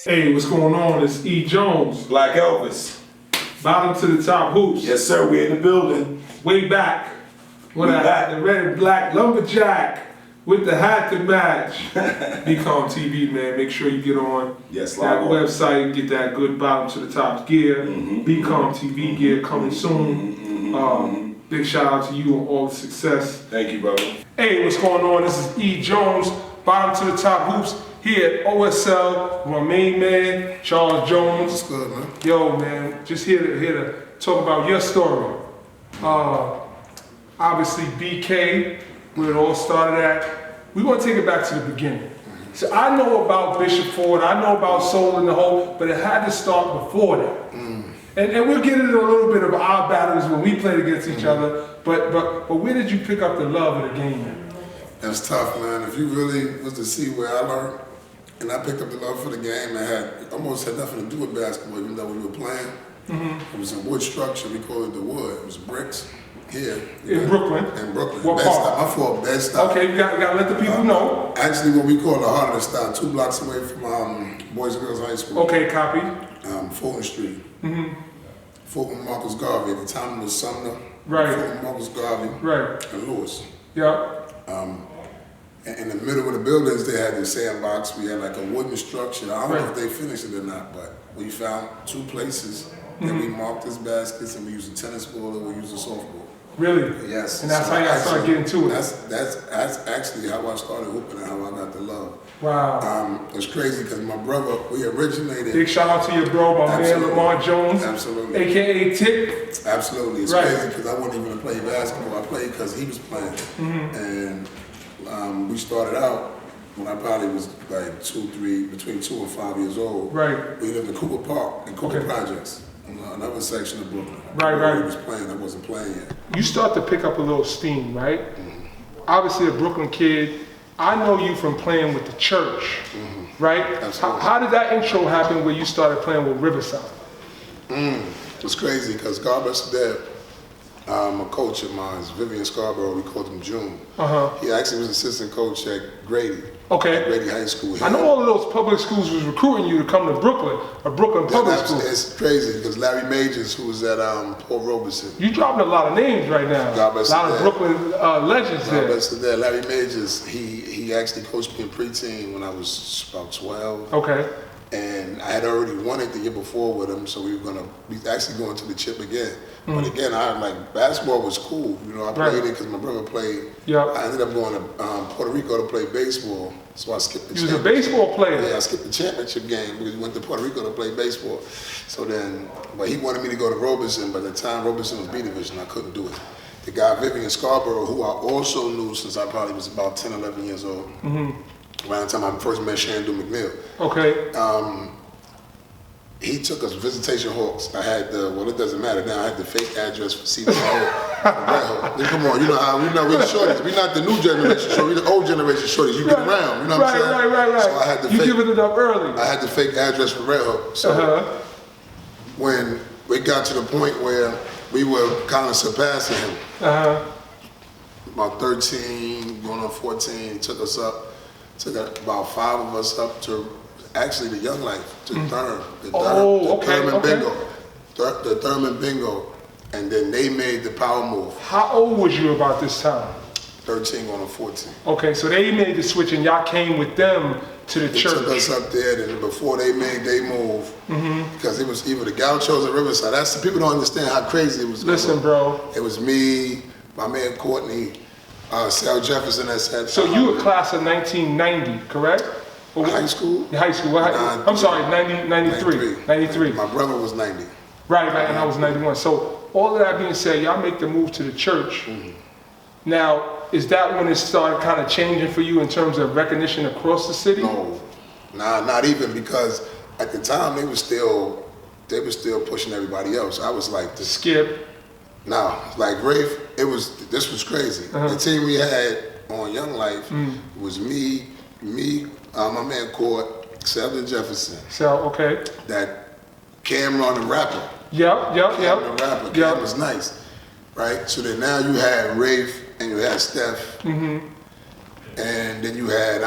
Hey, what's going on? It's E. Jones. Black Elvis. Bottom to the top hoops. Yes, sir. We're in the building. Way back. When I had the red and black lumberjack with the hat to match. Becom TV, man. Make sure you get on Yes, that on. website. Get that good bottom to the top gear. Becom TV gear coming soon. Big shout out to you on all the success. Thank you, brother. Hey, what's going on? This is E. Jones. Bottom to the top hoops. Here at OSL, my main man, Charles Jones. What's good, man? Yo, man, just here to talk about your story. Obviously, BK, where it all started at. We want to take it back to the beginning. So I know about Bishop Ford, I know about Soul in the Hole, but it had to start before that. And we'll get into a little bit of our battles when we played against each other. But where did you pick up the love of the game, man? That's tough, man. If you really was to see where I learned, and I picked up the love for the game, it almost had nothing to do with basketball, even though we were playing. It was a wood structure, we called it the wood. It was bricks here. In Brooklyn? In Brooklyn. What part? My fault, Bed-Stuy. Okay, we gotta let the people know. Actually, what we call the heart of the style, 2 blocks away from Boys and Girls High School. Okay, copy. Fulton Street. Fulton Marcus Garvey. At the time it was Sumner. Right. Fulton Marcus Garvey. Right. And Lewis. Yeah. In the middle of the buildings, they had the sandbox. We had like a wooden structure. I don't know if they finished it or not, but we found 2 places that we marked as baskets, and we used a tennis ball and we used a softball. Really? Yes. And that's how you started getting to it? That's actually how I started hooping and how I got the love. Wow. It's crazy because my brother, we originated. Big shout out to your bro, my man Lamar Jones. Absolutely. AKA Tip. Absolutely. It's crazy because I wasn't even play basketball. I played because he was playing. And we started out when I probably was like between 2 and 5 years old. Right. We lived in Cooper Park, in Cooper Projects, another section of Brooklyn. Right. He was playing, I wasn't playing yet. You start to pick up a little steam, right? Obviously a Brooklyn kid. I know you from playing with the church, right? Absolutely. How did that intro happen where you started playing with Riverside? It's crazy because God bless his dad. A coach of mine, Vivian Scarborough, we called him June. He actually was assistant coach at Grady. Okay. At Grady High School here. I know all of those public schools was recruiting you to come to Brooklyn, a Brooklyn public school. It's crazy because Larry Majors, who was at Paul Robeson. You dropping a lot of names right now. God bless a lot of Brooklyn legends God there. bless his dad. Larry Majors, he actually coached me in preteen when I was about 12. Okay. And I had already won it the year before with him, so we were actually going to the chip again. But again, basketball was cool. You know, I played it because my brother played. Yeah. I ended up going to Puerto Rico to play baseball, so I skipped the You was a baseball player? Yeah, I skipped the championship game because we went to Puerto Rico to play baseball. So then, but he wanted me to go to Robeson, but at the time Robeson was B division, I couldn't do it. The guy Vivian Scarborough, who I also knew since I probably was about 10, 11 years old, around the time I first met Shandu McNeil. Okay. He took us Visitation Hawks. I had it doesn't matter now, I had the fake address for CBO. Come on, you know we're the shorties. We're not the new generation shorties, we're the old generation shorties. You get around, you know what I'm saying? Right. So I had the giving it up early. I had the fake address for Red Hook. So when we got to the point where we were kind of surpassing him, about 13, going on 14, he took us up, took about 5 of us up to actually the Young Life, to Thurman Bingo. The Thurman Bingo. And then they made the power move. How old was you about this time? 13 going on 14. Okay, so they made the switch and y'all came with them to the church. They took us up there, and before they made their move, because it was either the Gauchos or Riverside. People don't understand how crazy it was. Listen, bro. It was me, my man Courtney, Sal Jefferson that said. So you were class of 1990, correct? High school? High school. I'm sorry, 93. 93. My brother was 90. Right, and I was 91. So all of that being said, y'all make the move to the church. Now, is that when it started kind of changing for you in terms of recognition across the city? No, not even, because at the time they were still pushing everybody else. I was like the Skip. Like Rafe, this was crazy. The team we had on Young Life was me, my man Court, Selden Jefferson. Okay. That Cameron the rapper. Yep. Cameron the rapper. Cam was nice, right? So then now you had Rafe and you had Steph, and then you had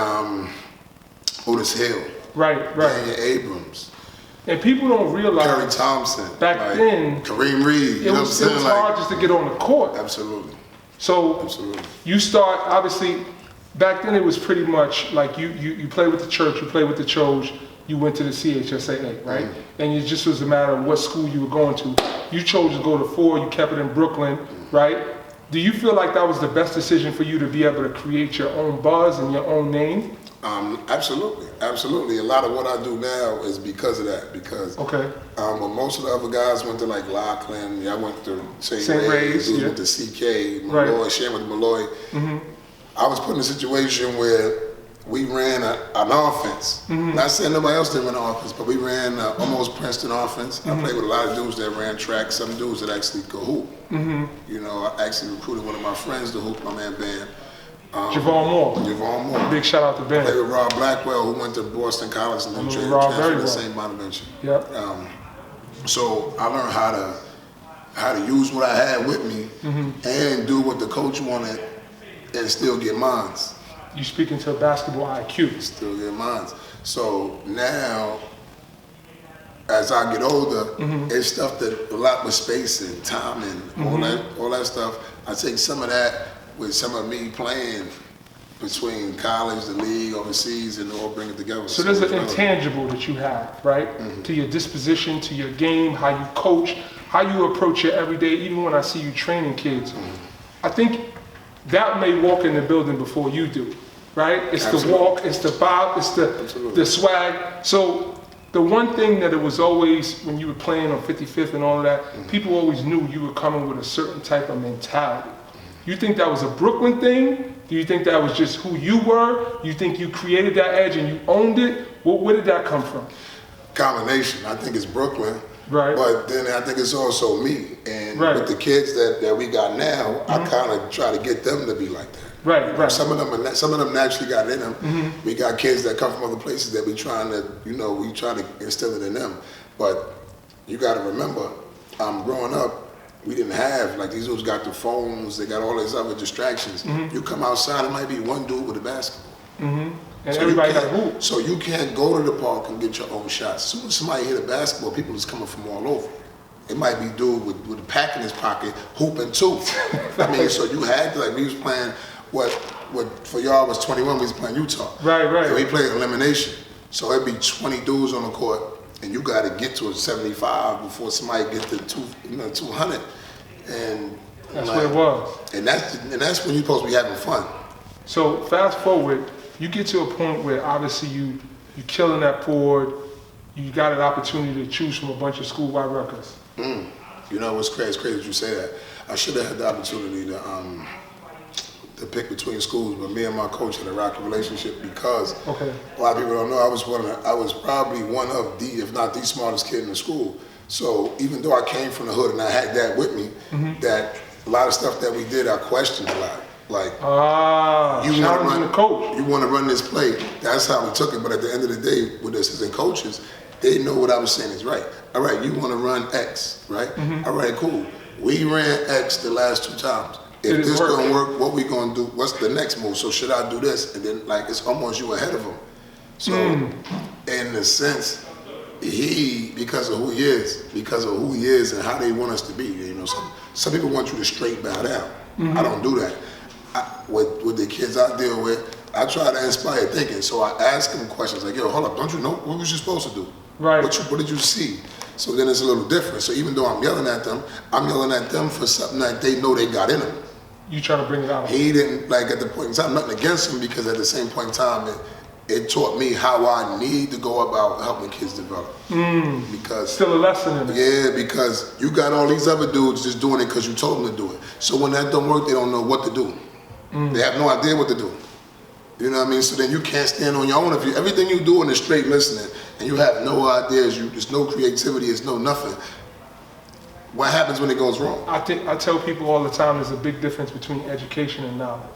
Otis Hill. Right. Daniel Abrams, And people don't realize Kerry Thompson. back then, Kareem Reed. You it know was what I'm saying? hard just to get on the court. Absolutely. So Absolutely. you start, obviously, back then it was pretty much like you play with the church, you play with the Choj, you went to the CHSAA, right? And it just was a matter of what school you were going to. You chose to go to 4, you kept it in Brooklyn, right? Do you feel like that was the best decision for you to be able to create your own buzz and your own name? Absolutely, absolutely. A lot of what I do now is because of that. Because when most of the other guys went to like Laughlin, I went to St. Ray's, went to CK, Malloy, Shane went to Malloy. I was put in a situation where we ran an offense. Not saying nobody else didn't run an offense, but we ran almost Princeton offense. I played with a lot of dudes that ran track, some dudes that actually could hoop. You know, I actually recruited one of my friends to hoop, my man Bam. Javon Moore. Big shout out to Ben. I played with Rob Blackwell, who went to Boston College and then transferred to the St. Bonaventure. So I learned how to use what I had with me and do what the coach wanted and still get mines. You speaking to basketball IQ. Still get mines. So now, as I get older, it's stuff that a lot with space and time and all that stuff. I take some of that with some of me playing between college, the league, overseas, and all bring it together. So there's an intangible that you have, right? To your disposition, to your game, how you coach, how you approach your everyday, even when I see you training kids. I think that may walk in the building before you do, right? It's the walk, it's the bob, it's the swag. So the one thing that it was always, when you were playing on 55th and all of that, people always knew you were coming with a certain type of mentality. You think that was a Brooklyn thing? Do you think that was just who you were? You think you created that edge and you owned it? Where did that come from? Combination. I think it's Brooklyn. Right. But then I think it's also me. And with the kids that we got now, I kind of try to get them to be like that. Right. Some of them naturally got in them. We got kids that come from other places that we trying to, we try to instill it in them. But you got to remember, growing up, we didn't have, like these dudes got the phones, they got all these other distractions. You come outside, it might be one dude with a basketball. And so everybody got a hoop. So you can't go to the park and get your own shots. As soon as somebody hit a basketball, people is coming from all over. It might be dude with a pack in his pocket, hooping too. I mean, so you had to, like, we was playing, what for y'all was 21, we was playing Utah. Right. And we played elimination. So it'd be 20 dudes on the court, and you got to get to a 75 before somebody get to 200. And that's what it was. And that's when you're supposed to be having fun. So fast forward, you get to a point where obviously you killing that board, you got an opportunity to choose from a bunch of schools. Why Rutgers? You know what's crazy? It's crazy that you say that. I should have had the opportunity to pick between schools, but me and my coach had a rocky relationship because a lot of people don't know I was probably one of the, if not the smartest kid in the school. So even though I came from the hood and I had that with me, that a lot of stuff that we did, I questioned a lot. Like, you want to run this play. That's how we took it. But at the end of the day, with the assistant coaches, they know what I was saying is right. All right, you want to run X, right? All right, cool. We ran X the last 2 times. If this don't work, what we gonna do? What's the next move? So should I do this? And then, like, it's almost you ahead of him. So in a sense, because of who he is and how they want us to be. Some people want you to straight bow down. I don't do that. With the kids I deal with, I try to inspire thinking. So I ask them questions like, yo, hold up, don't you know? What was you supposed to do? Right. What did you see? So then it's a little different. So even though I'm yelling at them for something that they know they got in them. You trying to bring it out. He didn't, like, at the point in time, nothing against him, because at the same point in time, it taught me how I need to go about helping kids develop. Because still a lesson in it. Yeah, because you got all these other dudes just doing it because you told them to do it. So when that don't work, they don't know what to do. They have no idea what to do. You know what I mean? So then you can't stand on your own. If everything you do is straight listening and you have no ideas, there's no creativity, there's no nothing. What happens when it goes wrong? I tell people all the time there's a big difference between education and knowledge.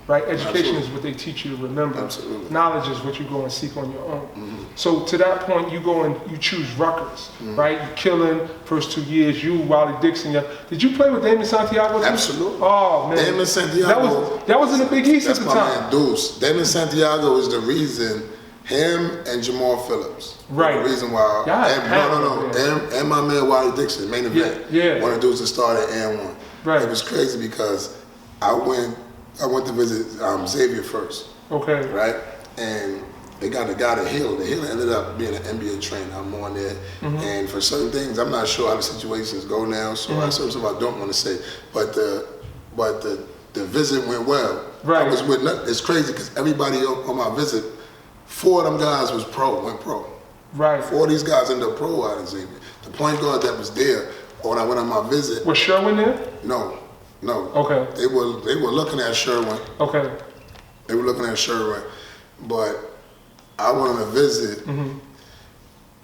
Right? Education is what they teach you to remember. Absolutely. Knowledge is what you go and seek on your own. So to that point, you go and you choose Rutgers, right? You're killing first 2 years. You, Wally Dixon. Did you play with Damon Santiago too? Absolutely. Oh man, Damon Santiago. That was in the Big East at the time. Man Deuce. Damon Santiago is the reason Him and Jamal Phillips. Right. The reason why. Yeah, And my man Wiley Dixon, main event. Yeah. One of the dudes that started and1. Right. It was crazy because I went to visit Xavier first. Okay. Right? And they got a guy to Hill. The Hill ended up being an NBA trainer. I'm on there. And for certain things, I'm not sure how the situations go now, so I sort of I don't want to say. But the visit went well. Right. I was with, it's crazy because everybody on my visit, 4 of them guys went pro. Right. 4 of these guys ended up pro out of Xavier. The point guard that was there when I went on my visit. Was Sherwin there? No. Okay. They were looking at Sherwin. Okay. They were looking at Sherwin, but I went on a visit.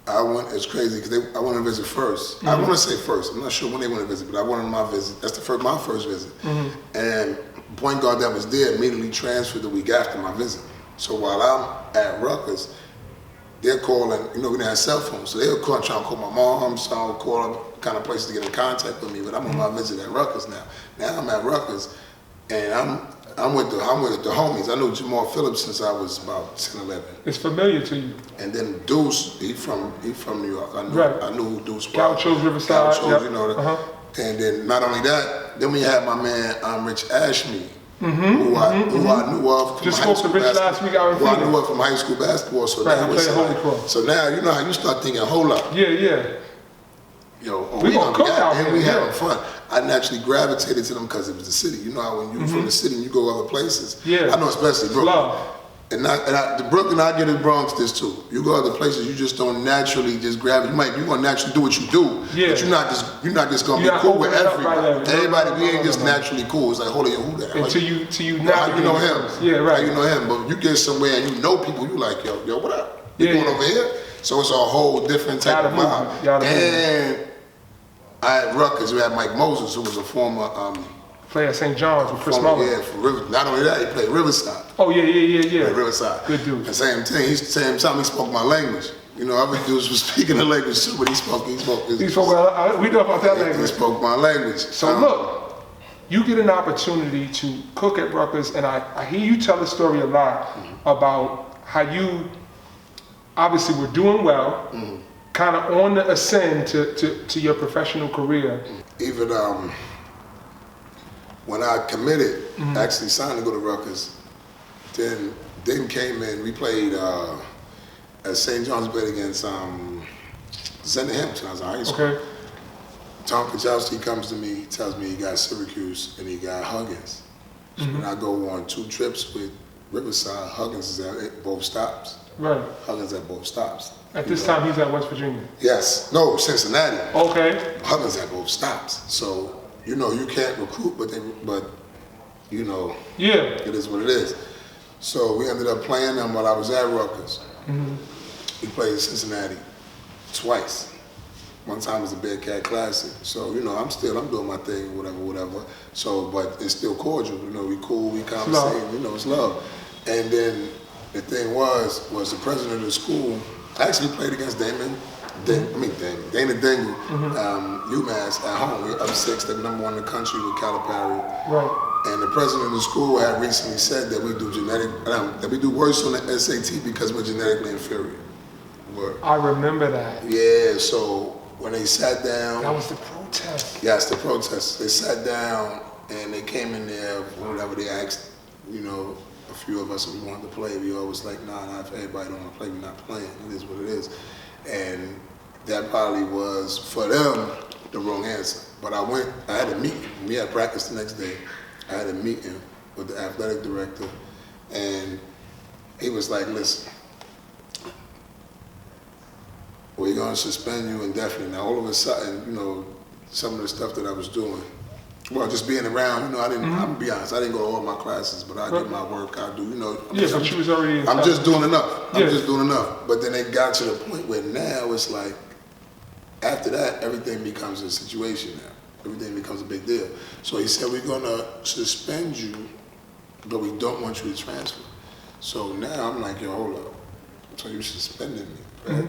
It's crazy because I went on a visit first. I want to say first. I'm not sure when they went to visit, but I went on my visit. That's my first visit. And the point guard that was there immediately transferred the week after my visit. So while I'm at Rutgers, they're calling, we didn't have cell phones, so they were trying to call my mom, so I would call them kind of places to get in contact with me, but I'm on my visit at Rutgers now. Now I'm at Rutgers, and I'm with the homies. I knew Jamal Phillips since I was about 10, 11. It's familiar to you. And then Deuce, he from New York. I knew who Deuce was. Gauchos, Riverside. Gauchos, And then not only that, then we had my man Rich Ashmead, who I knew of from Just high spoke to school Rich basketball. last week out in Who I Phoenix. knew of from high school basketball. So Right, now he it's played Holy Cross. so now you know how you start thinking, hold up. Yeah. We gonna cook out and here, we yeah. having fun. I naturally gravitated to them because it was the city. You know how when you're from the city and you go other places. Yeah. I know especially Brooklyn. Love. And the Brooklyn, I get in Bronx this too. You go other places, you just don't naturally just gravitate. You're gonna naturally do what you do. Yeah. But you're not just gonna be cool with everybody. Everybody, we ain't just naturally cool. It's like, hold on, who that? Until you How you know him? Yeah, right. How you know him? But you get somewhere and you know people, you like, yo, what up? You Yeah, going yeah. over here? So it's a whole different type of vibe. And at Rutgers, we had Mike Moses, who was a former play at St. John's with Chris Mullin. Yeah, for Not only that, he played Riverside. Oh yeah. Played Riverside. Good dude. The same thing. Same time he spoke my language. Other dudes was speaking the language too, but he spoke. We know about that language. He spoke my language. So look, you get an opportunity to cook at Rutgers, and I hear you tell the story a lot about how you obviously were doing well, kind of on the ascend to your professional career. Even when I committed, actually signed to go to Rutgers, then came in, we played at St. John's, played against Zenda Hampton. I was in high school. Okay. Tom Kachowski comes to me, tells me he got Syracuse and he got Huggins. So when I go on 2 trips with Riverside, Huggins is at both stops. Right. Huggins at both stops. At this time, he's at West Virginia. Yes. No, Cincinnati. Okay. Huggins at both stops. So, you can't recruit, but Yeah. it is what it is. So we ended up playing them while I was at Rutgers. We played Cincinnati twice. One time was a Bearcat Classic. So, I'm doing my thing, whatever. So, but it's still cordial. We cool, we conversate, it's love. And then the thing was the president of the school actually played against Dana Dingle, UMass at home. We're up 6, they were number 1 in the country with Calipari. Right. And the president of the school had recently said that we do worse on the SAT because we're genetically inferior. I remember that. Yeah, so when they sat down. That was the protest. Yes, the protest. They sat down and they came in there, whatever they asked, a few of us if we wanted to play. We always like, nah, if everybody don't want to play, we're not playing. It is what it is. And that probably was, for them, the wrong answer. But I had a meeting. We had practice the next day. I had a meeting with the athletic director, and he was like, listen, we're going to suspend you indefinitely. Now, all of a sudden, some of the stuff that I was doing, well, just being around, I'm going to be honest, I didn't go to all my classes, but I get my work, I do, but you was already I'm just doing enough. I'm just doing enough. But then it got to the point where now it's like, after that, everything becomes a situation now. Everything becomes a big deal. So he said, we're going to suspend you, but we don't want you to transfer. So now I'm like, yo, hold up. So you suspended me, right?